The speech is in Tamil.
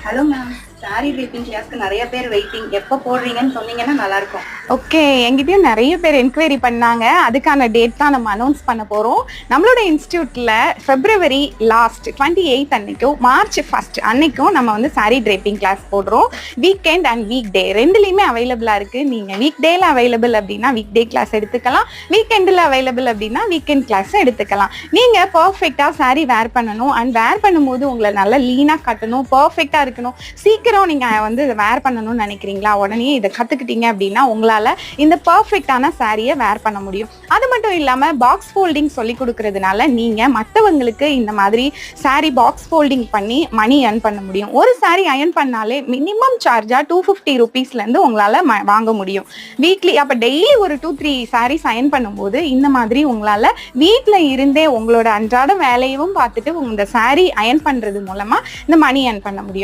Hello ma'am. சாரி ட்ரீப்பிங் கிளாஸ்க்கு நிறைய பேர் வெயிட்டிங். எப்போ போடுறீங்கன்னு சொன்னீங்கன்னா நல்லா இருக்கும். ஓகே, எங்கிட்டயும் நிறைய பேர் என்கொயரி பண்ணாங்க. அதுக்கான டேட் தான் நம்ம அனௌன்ஸ் பண்ண போகிறோம். நம்மளோட இன்ஸ்டியூட்டில் February லாஸ்ட் 28 அன்னைக்கும் March 1 அன்னைக்கும் நம்ம வந்து சாரி ட்ரேப்பிங் கிளாஸ் போடுறோம். வீக்கெண்ட் அண்ட் வீக் டே ரெண்டுலேயுமே அவைலபிளாக இருக்குது. நீங்கள் வீக் டேயில் அவைலபிள் அப்படின்னா வீக் டே கிளாஸ் எடுத்துக்கலாம், வீக்கெண்டில் அவைலபிள் அப்படின்னா வீக்கெண்ட் கிளாஸ் எடுத்துக்கலாம். நீங்கள் பர்ஃபெக்டாக சாரி வேர் பண்ணணும் அண்ட் வேர் பண்ணும்போது உங்களை நல்லா லீனாக கட்டணும், பர்ஃபெக்டாக இருக்கணும். சீக்கிரம் நீங்கள் வந்து இதை வேர் பண்ணணும்னு நினைக்கிறீங்களா? உடனே இதை கற்றுக்கிட்டீங்க அப்படின்னா உங்களால் இந்த பர்ஃபெக்டான சாரியை வேர் பண்ண முடியும். அது மட்டும் இல்லாமல் பாக்ஸ் ஃபோல்டிங் சொல்லி கொடுக்கறதுனால நீங்கள் மற்றவங்களுக்கு இந்த மாதிரி சாரி பாக்ஸ் ஃபோல்டிங் பண்ணி மணி earn பண்ண முடியும். ஒரு சாரி அயன் பண்ணாலே மினிமம் சார்ஜாக 250 rupeesலேருந்து உங்களால் வாங்க முடியும் வீக்லி. அப்போ டெய்லி ஒரு 2-3 சாரீஸ் அயன் பண்ணும்போது இந்த மாதிரி உங்களால் வீட்டில் இருந்தே உங்களோட அன்றாட வேலையும் பார்த்துட்டு இந்த சாரி அயன் பண்ணுறது மூலமாக இந்த மணி earn பண்ண முடியும்.